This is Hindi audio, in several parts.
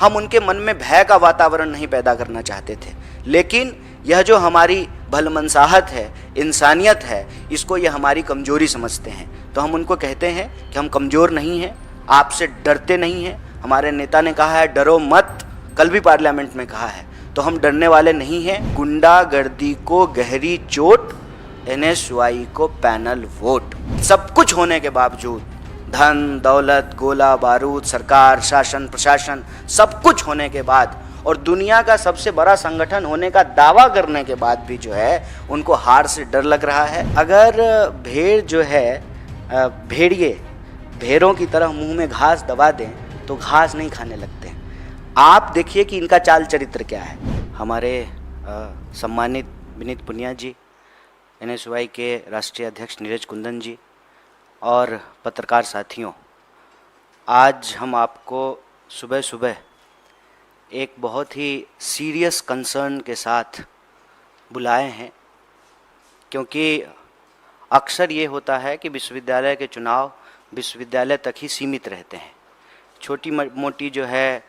हम उनके मन में भय का वातावरण नहीं पैदा करना चाहते थे। लेकिन यह जो हमारी भलमनसाहत है, इंसानियत है, इसको ये हमारी कमजोरी समझते हैं। तो हम उनको कहते हैं कि हम कमज़ोर नहीं हैं, आपसे डरते नहीं हैं। हमारे नेता ने कहा है डरो मत, कल भी पार्लियामेंट में कहा है, तो हम डरने वाले नहीं हैं। गुंडागर्दी को गहरी चोट, NSY को पैनल वोट। सब कुछ होने के बावजूद, धन दौलत, गोला बारूद, सरकार, शासन प्रशासन, सब कुछ होने के बाद और दुनिया का सबसे बड़ा संगठन होने का दावा करने के बाद भी जो है उनको हार से डर लग रहा है। अगर भेड़ जो है, भेड़िए भेड़ों की तरह मुंह में घास दबा दें तो घास नहीं खाने लगते। आप देखिए कि इनका चाल चरित्र क्या है। हमारे सम्मानित विनीत पुनिया जी, NSY के राष्ट्रीय अध्यक्ष नीरज कुंदन जी और पत्रकार साथियों, आज हम आपको सुबह सुबह एक बहुत ही सीरियस कंसर्न के साथ बुलाए हैं, क्योंकि अक्सर ये होता है कि विश्वविद्यालय के चुनाव विश्वविद्यालय तक ही सीमित रहते हैं। छोटी मोटी जो है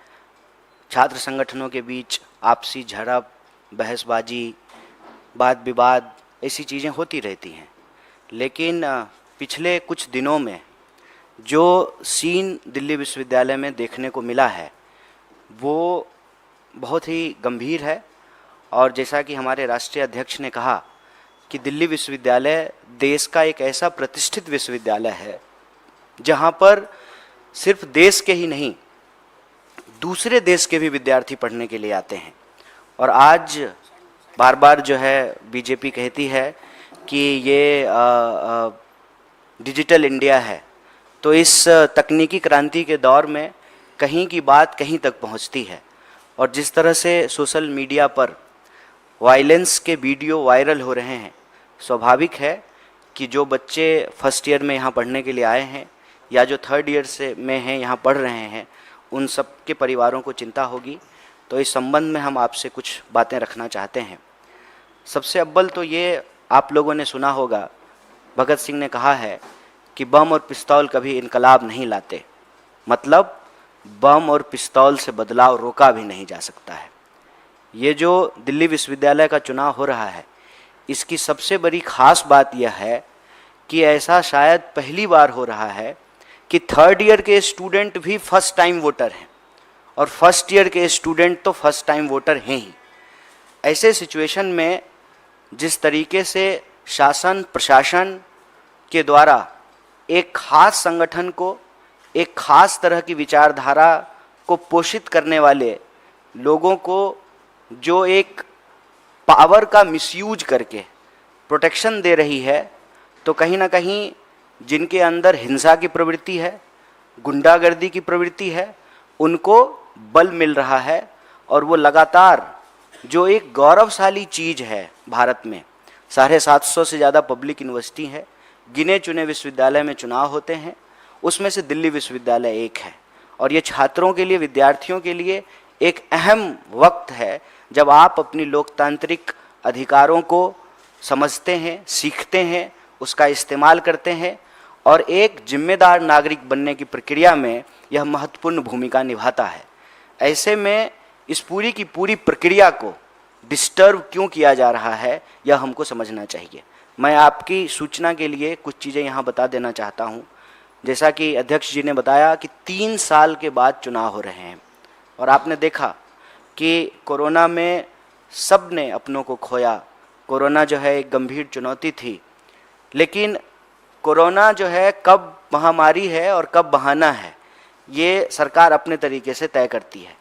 छात्र संगठनों के बीच आपसी झड़प, बहसबाजी, वाद विवाद, ऐसी चीज़ें होती रहती हैं। लेकिन पिछले कुछ दिनों में जो सीन दिल्ली विश्वविद्यालय में देखने को मिला है वो बहुत ही गंभीर है। और जैसा कि हमारे राष्ट्रीय अध्यक्ष ने कहा कि दिल्ली विश्वविद्यालय देश का एक ऐसा प्रतिष्ठित विश्वविद्यालय है जहाँ पर सिर्फ देश के ही नहीं, दूसरे देश के भी विद्यार्थी पढ़ने के लिए आते हैं। और आज बार बार जो है बीजेपी कहती है कि ये डिजिटल इंडिया है, तो इस तकनीकी क्रांति के दौर में कहीं की बात कहीं तक पहुंचती है। और जिस तरह से सोशल मीडिया पर वायलेंस के वीडियो वायरल हो रहे हैं, स्वाभाविक है कि जो बच्चे फर्स्ट ईयर में यहाँ पढ़ने के लिए आए हैं या जो थर्ड ईयर से में हैं यहाँ पढ़ रहे हैं, उन सब के परिवारों को चिंता होगी। तो इस संबंध में हम आपसे कुछ बातें रखना चाहते हैं। सबसे अव्वल तो ये आप लोगों ने सुना होगा, भगत सिंह ने कहा है कि बम और पिस्तौल कभी इनकलाब नहीं लाते। मतलब बम और पिस्तौल से बदलाव रोका भी नहीं जा सकता है। ये जो दिल्ली विश्वविद्यालय का चुनाव हो रहा है, इसकी सबसे बड़ी खास बात यह है कि ऐसा शायद पहली बार हो रहा है कि थर्ड ईयर के स्टूडेंट भी फर्स्ट टाइम वोटर हैं और फर्स्ट ईयर के स्टूडेंट तो फर्स्ट टाइम वोटर हैं ही। ऐसे सिचुएशन में जिस तरीके से शासन प्रशासन के द्वारा एक खास संगठन को, एक खास तरह की विचारधारा को पोषित करने वाले लोगों को जो एक पावर का मिसयूज करके प्रोटेक्शन दे रही है, तो कहीं ना कहीं जिनके अंदर हिंसा की प्रवृत्ति है, गुंडागर्दी की प्रवृत्ति है, उनको बल मिल रहा है। और वो लगातार जो एक गौरवशाली चीज़ है भारत में, 750 से ज़्यादा पब्लिक यूनिवर्सिटी है, गिने चुने विश्वविद्यालय में चुनाव होते हैं, उसमें से दिल्ली विश्वविद्यालय एक है। और ये छात्रों के लिए, विद्यार्थियों के लिए एक अहम वक्त है जब आप अपनी लोकतांत्रिक अधिकारों को समझते हैं, सीखते हैं, उसका इस्तेमाल करते हैं और एक जिम्मेदार नागरिक बनने की प्रक्रिया में यह महत्वपूर्ण भूमिका निभाता है। ऐसे में इस पूरी की पूरी प्रक्रिया को डिस्टर्ब क्यों किया जा रहा है, यह हमको समझना चाहिए। मैं आपकी सूचना के लिए कुछ चीज़ें यहाँ बता देना चाहता हूँ। जैसा कि अध्यक्ष जी ने बताया कि 3 साल के बाद चुनाव हो रहे हैं और आपने देखा कि कोरोना में सब ने अपनों को खोया। कोरोना जो है एक गंभीर चुनौती थी, लेकिन कोरोना जो है कब महामारी है और कब बहाना है, ये सरकार अपने तरीके से तय करती है।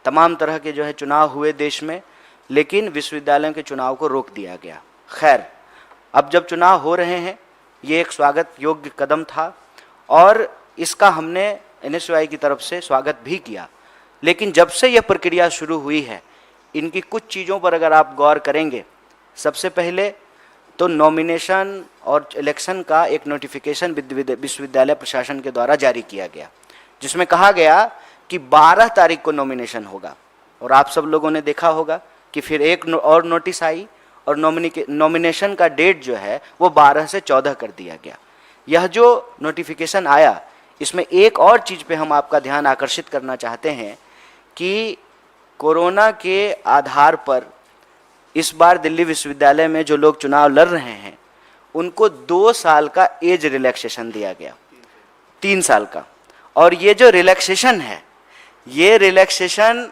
तमाम तरह के जो है चुनाव हुए देश में, लेकिन विश्वविद्यालयों के चुनाव को रोक दिया गया। खैर, अब जब चुनाव हो रहे हैं, ये एक स्वागत योग्य कदम था और इसका हमने NSY की तरफ से स्वागत भी किया। लेकिन जब से यह प्रक्रिया शुरू हुई है, इनकी कुछ चीज़ों पर अगर आप गौर करेंगे, सबसे पहले तो नॉमिनेशन और इलेक्शन का एक नोटिफिकेशन विश्वविद्यालय प्रशासन के द्वारा जारी किया गया, जिसमें कहा गया कि 12 तारीख को नॉमिनेशन होगा। और आप सब लोगों ने देखा होगा कि फिर एक और नोटिस आई और नॉमिनेशन का डेट जो है वो 12 से 14 कर दिया गया। यह जो नोटिफिकेशन आया, इसमें एक और चीज़ पे हम आपका ध्यान आकर्षित करना चाहते हैं कि कोरोना के आधार पर इस बार दिल्ली विश्वविद्यालय में जो लोग चुनाव लड़ रहे हैं उनको 2 साल का एज रिलैक्सेशन दिया गया, 3 साल का। और ये जो रिलैक्सेशन है, ये रिलैक्सेशन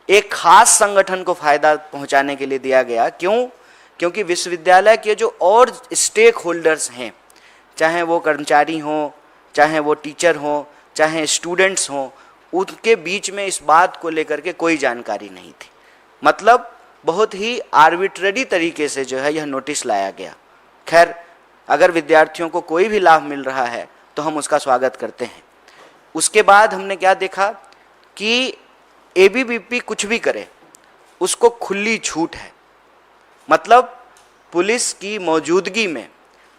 एक खास संगठन को फायदा पहुंचाने के लिए दिया गया। क्यों? क्योंकि विश्वविद्यालय के जो और स्टेक होल्डर्स हैं, चाहे वो कर्मचारी हों, चाहे वो टीचर हों, चाहे स्टूडेंट्स हों, उनके बीच में इस बात को लेकर के कोई जानकारी नहीं थी। मतलब बहुत ही आर्बिट्ररी तरीके से जो है यह नोटिस लाया गया। खैर, अगर विद्यार्थियों को कोई भी लाभ मिल रहा है तो हम उसका स्वागत करते हैं। उसके बाद हमने क्या देखा कि एबीवीपी कुछ भी करे उसको खुली छूट है। मतलब पुलिस की मौजूदगी में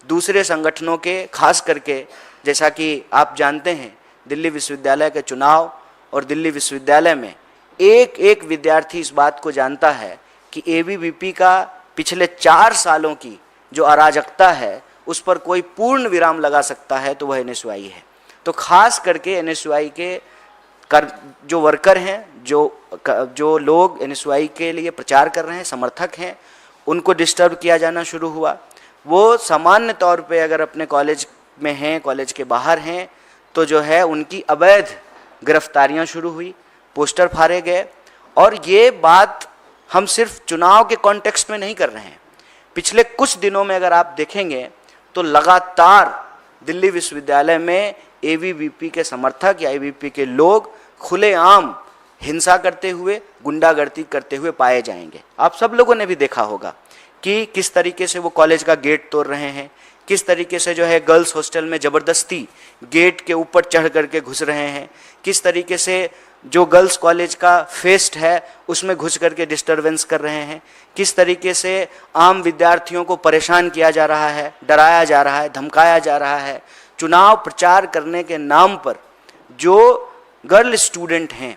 दूसरे संगठनों के, खास करके जैसा कि आप जानते हैं दिल्ली विश्वविद्यालय के चुनाव और दिल्ली विश्वविद्यालय में एक एक विद्यार्थी इस बात को जानता है कि एबीवीपी का पिछले 4 सालों की जो अराजकता है उस पर कोई पूर्ण विराम लगा सकता है तो वह एनएसयूआई है। तो खास करके एनएसयूआई के जो वर्कर हैं, जो लोग एनएसयूआई के लिए प्रचार कर रहे हैं, समर्थक हैं, उनको डिस्टर्ब किया जाना शुरू हुआ। वो सामान्य तौर पे अगर अपने कॉलेज में हैं, कॉलेज के बाहर हैं, तो जो है उनकी अवैध गिरफ्तारियां शुरू हुई, पोस्टर फाड़े गए। और ये बात हम सिर्फ चुनाव के कॉन्टेक्स्ट में नहीं कर रहे हैं। पिछले कुछ दिनों में अगर आप देखेंगे तो लगातार दिल्ली विश्वविद्यालय में एबीवीपी के समर्थक या एबीवीपी के लोग खुलेआम हिंसा करते हुए, गुंडागर्दी करते हुए पाए जाएंगे। आप सब लोगों ने भी देखा होगा कि किस तरीके से वो कॉलेज का गेट तोड़ रहे हैं, किस तरीके से जो है गर्ल्स हॉस्टल में ज़बरदस्ती गेट के ऊपर चढ़ करके घुस रहे हैं, किस तरीके से जो गर्ल्स कॉलेज का फेस्ट है उसमें घुस करके डिस्टरबेंस कर रहे हैं, किस तरीके से आम विद्यार्थियों को परेशान किया जा रहा है, डराया जा रहा है, धमकाया जा रहा है। चुनाव प्रचार करने के नाम पर जो गर्ल स्टूडेंट हैं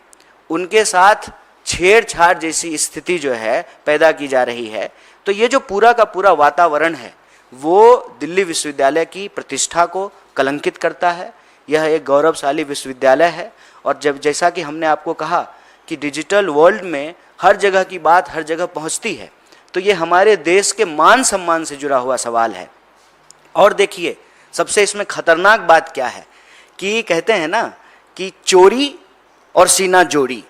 उनके साथ छेड़छाड़ जैसी स्थिति जो है पैदा की जा रही है। तो ये जो पूरा का पूरा वातावरण है वो दिल्ली विश्वविद्यालय की प्रतिष्ठा को कलंकित करता है। यह एक गौरवशाली विश्वविद्यालय है और जैसा कि हमने आपको कहा कि डिजिटल वर्ल्ड में हर जगह की बात हर जगह पहुंचती है, तो ये हमारे देश के मान सम्मान से जुड़ा हुआ सवाल है। और देखिए, सबसे इसमें खतरनाक बात क्या है कि कहते हैं ना कि चोरी और सीना जोड़ी।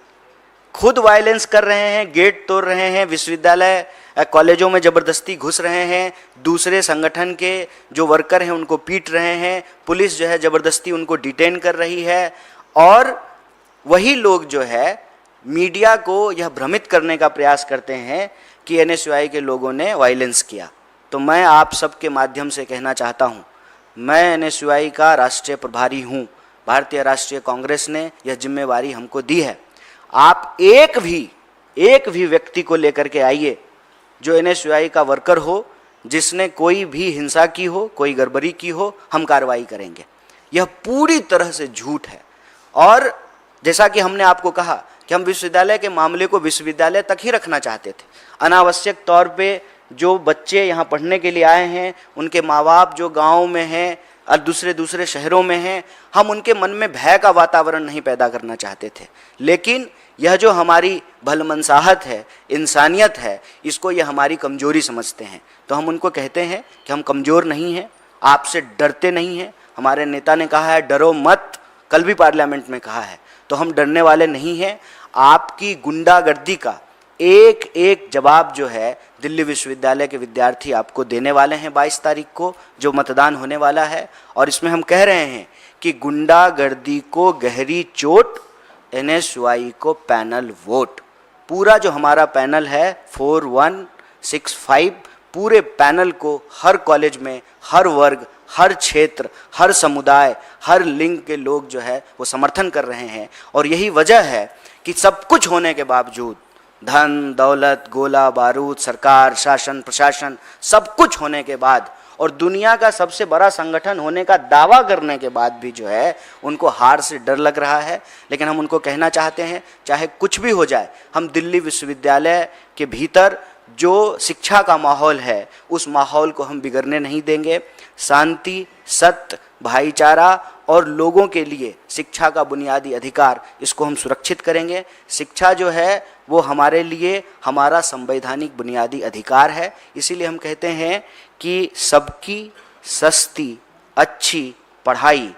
खुद वायलेंस कर रहे हैं, गेट तोड़ रहे हैं, विश्वविद्यालय कॉलेजों में ज़बरदस्ती घुस रहे हैं, दूसरे संगठन के जो वर्कर हैं उनको पीट रहे हैं, पुलिस जो है ज़बरदस्ती उनको डिटेन कर रही है। और वही लोग जो है मीडिया को यह भ्रमित करने का प्रयास करते हैं कि एनएसयूआई के लोगों ने वायलेंस किया। तो मैं आप सबके माध्यम से कहना चाहता हूँ, मैं एनएसयूआई का राष्ट्रीय प्रभारी हूँ। भारतीय राष्ट्रीय कांग्रेस ने यह जिम्मेवारी हमको दी है। आप एक भी व्यक्ति को लेकर के आइए जो एनएसयूआई का वर्कर हो, जिसने कोई भी हिंसा की हो, कोई गड़बड़ी की हो, हम कार्रवाई करेंगे। यह पूरी तरह से झूठ है। और जैसा कि हमने आपको कहा कि हम विश्वविद्यालय के मामले को विश्वविद्यालय तक ही रखना चाहते थे। अनावश्यक तौर पे जो बच्चे यहाँ पढ़ने के लिए आए हैं, उनके माँ बाप जो गाँव में हैं और दूसरे शहरों में हैं, हम उनके मन में भय का वातावरण नहीं पैदा करना चाहते थे। लेकिन यह जो हमारी भलमनसाहत है, इंसानियत है, इसको यह हमारी कमजोरी समझते हैं। तो हम उनको कहते हैं कि हम कमज़ोर नहीं हैं, आपसे डरते नहीं हैं। हमारे नेता ने कहा है डरो मत, कल भी पार्लियामेंट में कहा है, तो हम डरने वाले नहीं हैं। आपकी गुंडागर्दी का एक एक जवाब जो है दिल्ली विश्वविद्यालय के विद्यार्थी आपको देने वाले हैं 22 तारीख को जो मतदान होने वाला है। और इसमें हम कह रहे हैं कि गुंडागर्दी को गहरी चोट, एनएसयूआई को पैनल वोट। पूरा जो हमारा पैनल है 4165, पूरे पैनल को हर कॉलेज में, हर वर्ग, हर क्षेत्र, हर समुदाय, हर लिंग के लोग जो है वो समर्थन कर रहे हैं। और यही वजह है कि सब कुछ होने के बावजूद, धन दौलत, गोला बारूद, सरकार, शासन, प्रशासन, सब कुछ होने के बाद और दुनिया का सबसे बड़ा संगठन होने का दावा करने के बाद भी जो है उनको हार से डर लग रहा है। लेकिन हम उनको कहना चाहते हैं, चाहे कुछ भी हो जाए, हम दिल्ली विश्वविद्यालय के भीतर जो शिक्षा का माहौल है उस माहौल को हम बिगड़ने नहीं देंगे। शांति, सत्य, भाईचारा और लोगों के लिए शिक्षा का बुनियादी अधिकार, इसको हम सुरक्षित करेंगे। शिक्षा जो है वो हमारे लिए हमारा संवैधानिक बुनियादी अधिकार है। इसीलिए हम कहते हैं कि सबकी सस्ती अच्छी पढ़ाई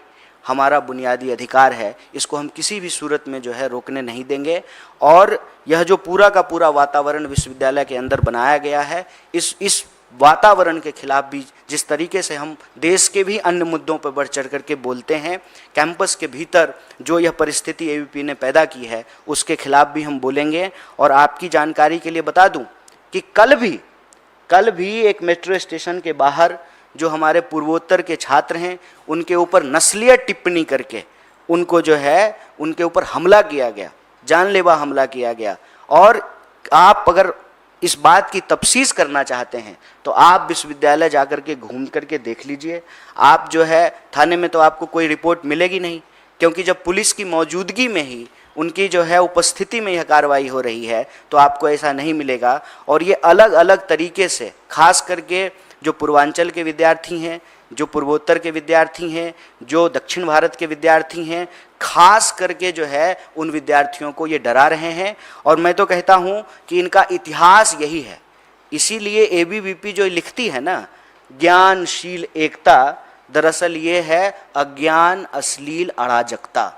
हमारा बुनियादी अधिकार है। इसको हम किसी भी सूरत में जो है रोकने नहीं देंगे। और यह जो पूरा का पूरा वातावरण विश्वविद्यालय के अंदर बनाया गया है, इस वातावरण के खिलाफ भी जिस तरीके से हम देश के भी अन्य मुद्दों पर बढ़ चढ़ करके बोलते हैं, कैंपस के भीतर जो यह परिस्थिति एबीवीपी ने पैदा की है उसके खिलाफ भी हम बोलेंगे। और आपकी जानकारी के लिए बता दूं कि कल भी एक मेट्रो स्टेशन के बाहर जो हमारे पूर्वोत्तर के छात्र हैं उनके ऊपर नस्लीय टिप्पणी करके उनको जो है उनके ऊपर हमला किया गया, जानलेवा हमला किया गया। और आप अगर इस बात की तफ्सीस करना चाहते हैं तो आप विश्वविद्यालय जाकर के घूम करके देख लीजिए। आप जो है थाने में तो आपको कोई रिपोर्ट मिलेगी नहीं, क्योंकि जब पुलिस की मौजूदगी में ही उनकी जो है उपस्थिति में यह कार्रवाई हो रही है तो आपको ऐसा नहीं मिलेगा। और ये अलग अलग तरीके से, खास करके जो पूर्वांचल के विद्यार्थी हैं, जो पूर्वोत्तर के विद्यार्थी हैं, जो दक्षिण भारत के विद्यार्थी हैं, खास करके जो है उन विद्यार्थियों को ये डरा रहे हैं। और मैं तो कहता हूँ कि इनका इतिहास यही है। इसीलिए एबीवीपी जो लिखती है ना, ज्ञानशील एकता, दरअसल ये है अज्ञान अश्लील अराजकता।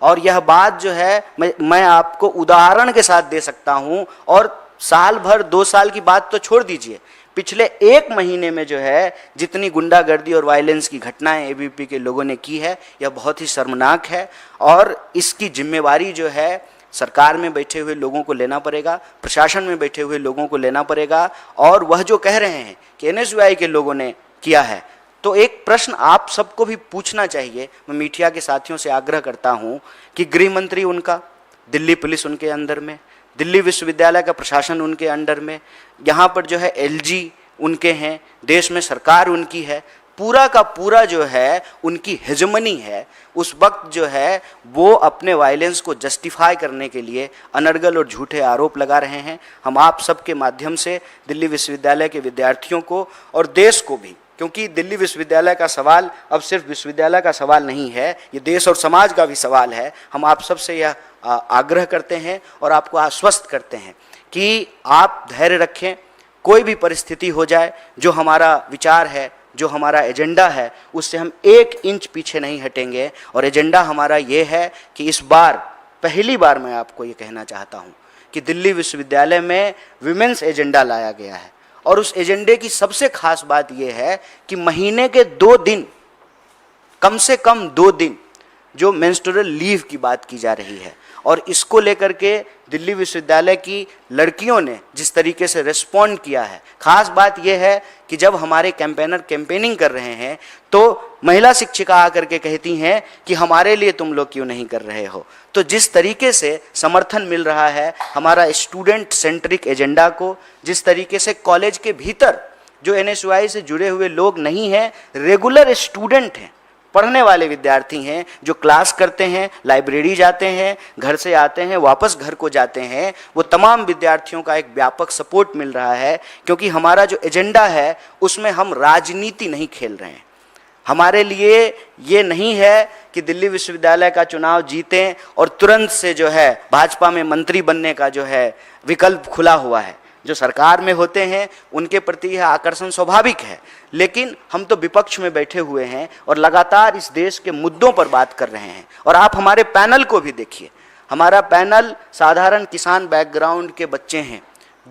और यह बात जो है मैं आपको उदाहरण के साथ दे सकता हूँ। और साल भर 2 साल की बात तो छोड़ दीजिए, पिछले 1 महीने में जो है जितनी गुंडागर्दी और वायलेंस की घटनाएं एबीवीपी के लोगों ने की है, यह बहुत ही शर्मनाक है। और इसकी जिम्मेवारी जो है सरकार में बैठे हुए लोगों को लेना पड़ेगा, प्रशासन में बैठे हुए लोगों को लेना पड़ेगा। और वह जो कह रहे हैं कि एनएसयूआई के लोगों ने किया है, तो एक प्रश्न आप सबको भी पूछना चाहिए। मैं मीडिया के साथियों से आग्रह करता हूं कि गृह मंत्री उनका, दिल्ली पुलिस उनके अंदर में, दिल्ली विश्वविद्यालय का प्रशासन उनके अंडर में, यहाँ पर जो है एलजी उनके हैं, देश में सरकार उनकी है, पूरा का पूरा जो है उनकी हेजमनी है। उस वक्त जो है वो अपने वायलेंस को जस्टिफाई करने के लिए अनर्गल और झूठे आरोप लगा रहे हैं। हम आप सबके माध्यम से दिल्ली विश्वविद्यालय के विद्यार्थियों को और देश को भी, क्योंकि दिल्ली विश्वविद्यालय का सवाल अब सिर्फ विश्वविद्यालय का सवाल नहीं है, ये देश और समाज का भी सवाल है। हम आप सबसे यह आग्रह करते हैं और आपको आश्वस्त करते हैं कि आप धैर्य रखें। कोई भी परिस्थिति हो जाए, जो हमारा विचार है, जो हमारा एजेंडा है, उससे हम 1 इंच पीछे नहीं हटेंगे। और एजेंडा हमारा ये है कि इस बार पहली बार मैं आपको ये कहना चाहता हूँ कि दिल्ली विश्वविद्यालय में विमेंस एजेंडा लाया गया है। और उस एजेंडे की सबसे खास बात यह है कि महीने के 2 दिन, कम से कम 2 दिन जो मेंस्ट्रुअल लीव की बात की जा रही है, और इसको लेकर के दिल्ली विश्वविद्यालय की लड़कियों ने जिस तरीके से रिस्पॉन्ड किया है। खास बात यह है कि जब हमारे कैंपेनर कैंपेनिंग कर रहे हैं तो महिला शिक्षिका आकर के कहती हैं कि हमारे लिए तुम लोग क्यों नहीं कर रहे हो। तो जिस तरीके से समर्थन मिल रहा है हमारा स्टूडेंट सेंट्रिक एजेंडा को, जिस तरीके से कॉलेज के भीतर जो एनएसयूआई से जुड़े हुए लोग नहीं हैं, रेगुलर स्टूडेंट हैं, पढ़ने वाले विद्यार्थी हैं, जो क्लास करते हैं, लाइब्रेरी जाते हैं, घर से आते हैं, वापस घर को जाते हैं, वो तमाम विद्यार्थियों का एक व्यापक सपोर्ट मिल रहा है। क्योंकि हमारा जो एजेंडा है उसमें हम राजनीति नहीं खेल रहे हैं। हमारे लिए ये नहीं है कि दिल्ली विश्वविद्यालय का चुनाव जीतें और तुरंत से जो है भाजपा में मंत्री बनने का जो है विकल्प खुला हुआ है। जो सरकार में होते हैं उनके प्रति यह आकर्षण स्वाभाविक है, लेकिन हम तो विपक्ष में बैठे हुए हैं और लगातार इस देश के मुद्दों पर बात कर रहे हैं। और आप हमारे पैनल को भी देखिए, हमारा पैनल साधारण किसान बैकग्राउंड के बच्चे हैं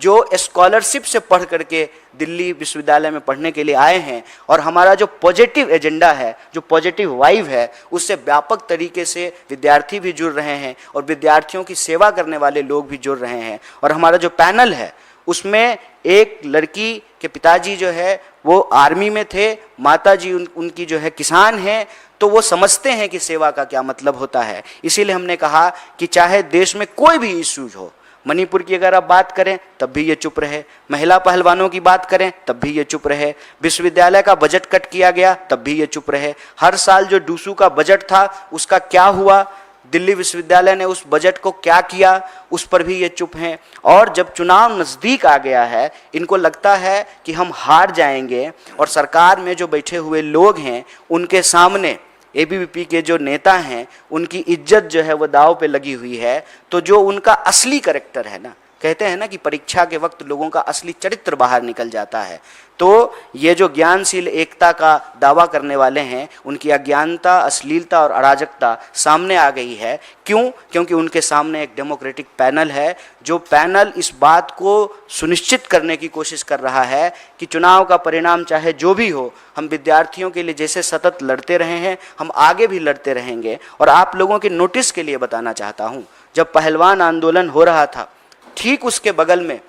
जो स्कॉलरशिप से पढ़ करके दिल्ली विश्वविद्यालय में पढ़ने के लिए आए हैं। और हमारा जो पॉजिटिव एजेंडा है, जो पॉजिटिव वाइब है, उससे व्यापक तरीके से विद्यार्थी भी जुड़ रहे हैं और विद्यार्थियों की सेवा करने वाले लोग भी जुड़ रहे हैं। और हमारा जो पैनल है उसमें एक लड़की के पिताजी जो है वो आर्मी में थे, माताजी उनकी जो है किसान हैं, तो वो समझते हैं कि सेवा का क्या मतलब होता है। इसीलिए हमने कहा कि चाहे देश में कोई भी इश्यूज हो, मणिपुर की अगर आप बात करें तब भी ये चुप रहे, महिला पहलवानों की बात करें तब भी ये चुप रहे, विश्वविद्यालय का बजट कट किया गया तब भी ये चुप रहे, हर साल जो डूसू का बजट था उसका क्या हुआ, दिल्ली विश्वविद्यालय ने उस बजट को क्या किया, उस पर भी ये चुप हैं। और जब चुनाव नज़दीक आ गया है, इनको लगता है कि हम हार जाएंगे और सरकार में जो बैठे हुए लोग हैं उनके सामने एबीवीपी के जो नेता हैं उनकी इज्जत जो है वो दांव पे लगी हुई है, तो जो उनका असली कैरेक्टर है ना, कहते हैं ना कि परीक्षा के वक्त लोगों का असली चरित्र बाहर निकल जाता है, तो ये जो ज्ञानशील एकता का दावा करने वाले हैं उनकी अज्ञानता, अश्लीलता और अराजकता सामने आ गई है। क्यों? क्योंकि उनके सामने एक डेमोक्रेटिक पैनल है, जो पैनल इस बात को सुनिश्चित करने की कोशिश कर रहा है कि चुनाव का परिणाम चाहे जो भी हो, हम विद्यार्थियों के लिए जैसे सतत लड़ते रहे हैं हम आगे भी लड़ते रहेंगे। और आप लोगों के नोटिस के लिए बताना चाहता हूँ, जब पहलवान आंदोलन हो रहा था ठीक उसके बगल में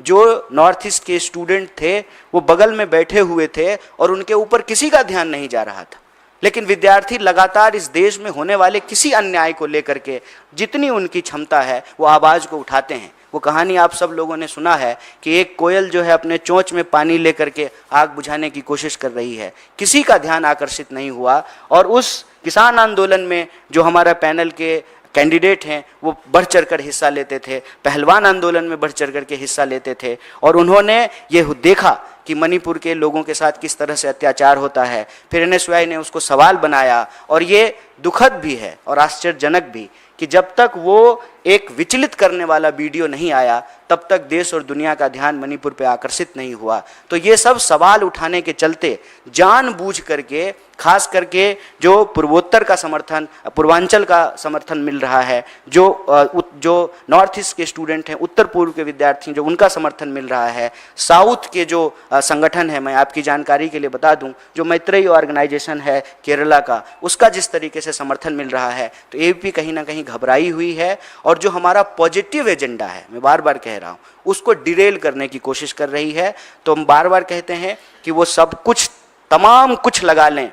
जो नॉर्थ ईस्ट के स्टूडेंट थे वो बगल में बैठे हुए थे और उनके ऊपर किसी का ध्यान नहीं जा रहा था, लेकिन विद्यार्थी लगातार इस देश में होने वाले किसी अन्याय को लेकर के जितनी उनकी क्षमता है वो आवाज़ को उठाते हैं। वो कहानी आप सब लोगों ने सुना है कि एक कोयल जो है अपने चोंच में पानी लेकर के आग बुझाने की कोशिश कर रही है, किसी का ध्यान आकर्षित नहीं हुआ। और उस किसान आंदोलन में जो हमारा पैनल के कैंडिडेट हैं वो बढ़ चढ़कर हिस्सा लेते थे, पहलवान आंदोलन में बढ़ चढ़ करके हिस्सा लेते थे, और उन्होंने ये देखा कि मणिपुर के लोगों के साथ किस तरह से अत्याचार होता है। फिर एनएसयूआई ने उसको सवाल बनाया, और ये दुखद भी है और आश्चर्यजनक भी कि जब तक वो एक विचलित करने वाला वीडियो नहीं आया तब तक देश और दुनिया का ध्यान मणिपुर पे आकर्षित नहीं हुआ। तो ये सब सवाल उठाने के चलते जानबूझ करके, खास करके जो पूर्वोत्तर का समर्थन, पूर्वांचल का समर्थन मिल रहा है, जो नॉर्थ ईस्ट के स्टूडेंट हैं, उत्तर पूर्व के विद्यार्थी जो उनका समर्थन मिल रहा है, साउथ के जो संगठन है, मैं आपकी जानकारी के लिए बता दूं, जो मैत्रेयी ऑर्गेनाइजेशन है केरला का, उसका जिस तरीके से समर्थन मिल रहा है, तो एबीवीपी कहीं ना कहीं घबराई हुई है और जो हमारा पॉजिटिव एजेंडा है, मैं बार बार कह रहा हूँ, उसको डिरेल करने की कोशिश कर रही है। तो हम बार बार कहते हैं कि वो सब कुछ, तमाम कुछ लगा लें,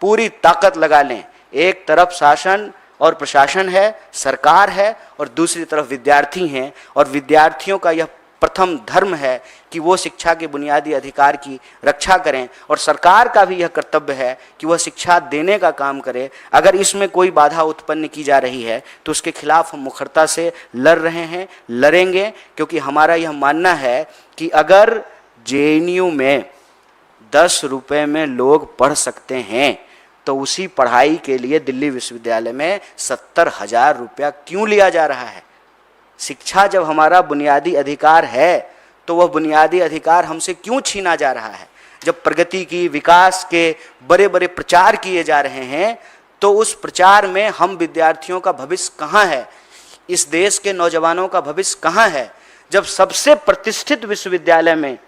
पूरी ताकत लगा लें। एक तरफ शासन और प्रशासन है, सरकार है, और दूसरी तरफ विद्यार्थी हैं, और विद्यार्थियों का यह प्रथम धर्म है कि वो शिक्षा के बुनियादी अधिकार की रक्षा करें, और सरकार का भी यह कर्तव्य है कि वह शिक्षा देने का काम करे। अगर इसमें कोई बाधा उत्पन्न की जा रही है तो उसके खिलाफ हम मुखरता से लड़ रहे हैं, लड़ेंगे, क्योंकि हमारा यह मानना है कि अगर जेएनयू में 10 रुपये में लोग पढ़ सकते हैं तो उसी पढ़ाई के लिए दिल्ली विश्वविद्यालय में 70,000 रुपया क्यों लिया जा रहा है? शिक्षा जब हमारा बुनियादी अधिकार है तो वह बुनियादी अधिकार हमसे क्यों छीना जा रहा है? जब प्रगति की, विकास के बड़े बड़े प्रचार किए जा रहे हैं तो उस प्रचार में हम विद्यार्थियों का भविष्य कहाँ है? इस देश के नौजवानों का भविष्य कहाँ है? जब सबसे प्रतिष्ठित विश्वविद्यालय में,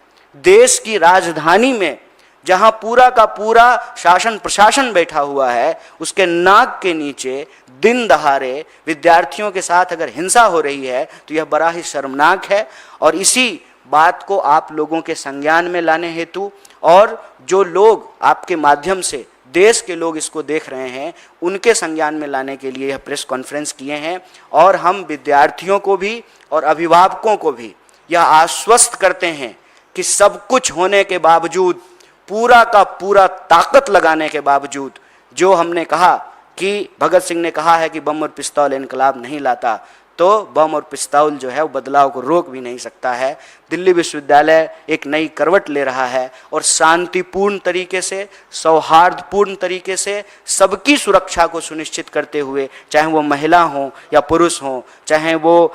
देश की राजधानी में, जहां पूरा का पूरा शासन प्रशासन बैठा हुआ है, उसके नाक के नीचे दिन दहाड़े विद्यार्थियों के साथ अगर हिंसा हो रही है तो यह बड़ा ही शर्मनाक है। और इसी बात को आप लोगों के संज्ञान में लाने हेतु, और जो लोग आपके माध्यम से, देश के लोग इसको देख रहे हैं, उनके संज्ञान में लाने के लिए यह प्रेस कॉन्फ्रेंस किए हैं। और हम विद्यार्थियों को भी और अभिभावकों को भी यह आश्वस्त करते हैं कि सब कुछ होने के बावजूद, पूरा का पूरा ताकत लगाने के बावजूद, जो हमने कहा कि भगत सिंह ने कहा है कि बम और पिस्तौल इनकलाब नहीं लाता, तो बम और पिस्तौल जो है वो बदलाव को रोक भी नहीं सकता है। दिल्ली विश्वविद्यालय एक नई करवट ले रहा है और शांतिपूर्ण तरीके से, सौहार्दपूर्ण तरीके से सबकी सुरक्षा को सुनिश्चित करते हुए, चाहे वो महिला हो या पुरुष हो, चाहे वो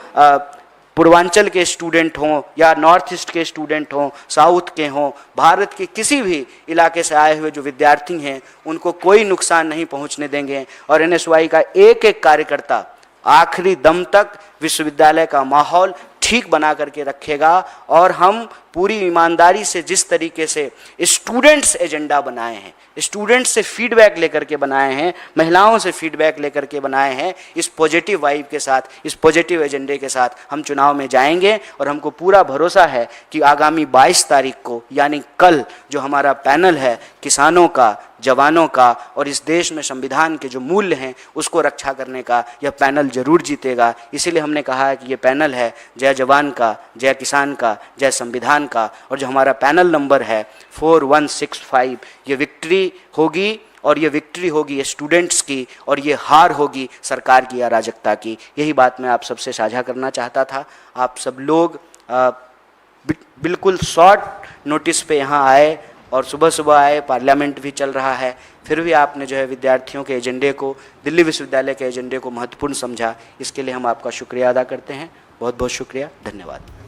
पूर्वांचल के स्टूडेंट हों या नॉर्थ ईस्ट के स्टूडेंट हों, साउथ के हों, भारत के किसी भी इलाके से आए हुए जो विद्यार्थी हैं, उनको कोई नुकसान नहीं पहुंचने देंगे। और एनएसयूआई का एक एक कार्यकर्ता आखिरी दम तक विश्वविद्यालय का माहौल ठीक बना करके रखेगा। और हम पूरी ईमानदारी से, जिस तरीके से स्टूडेंट्स एजेंडा बनाए हैं, स्टूडेंट्स से फीडबैक लेकर के बनाए हैं, महिलाओं से फीडबैक लेकर के बनाए हैं, इस पॉजिटिव वाइब के साथ, इस पॉजिटिव एजेंडे के साथ हम चुनाव में जाएंगे। और हमको पूरा भरोसा है कि आगामी 22 तारीख को, यानी कल, जो हमारा पैनल है किसानों का, जवानों का और इस देश में संविधान के जो मूल्य हैं उसको रक्षा करने का, यह पैनल जरूर जीतेगा। इसीलिए हमने कहा है कि ये पैनल है जय जवान का, जय किसान का, जय संविधान का। और जो हमारा पैनल नंबर है 4165, ये विक्ट्री होगी, और ये विक्ट्री होगी ये स्टूडेंट्स की, और ये हार होगी सरकार की अराजकता की। यही बात मैं आप सबसे साझा करना चाहता था। आप सब लोग बिल्कुल शॉर्ट नोटिस पे यहाँ आए और सुबह सुबह आए, पार्लियामेंट भी चल रहा है, फिर भी आपने जो है विद्यार्थियों के एजेंडे को, दिल्ली विश्वविद्यालय के एजेंडे को महत्वपूर्ण समझा। इसके लिए हम आपका शुक्रिया अदा करते हैं। बहुत बहुत शुक्रिया, धन्यवाद।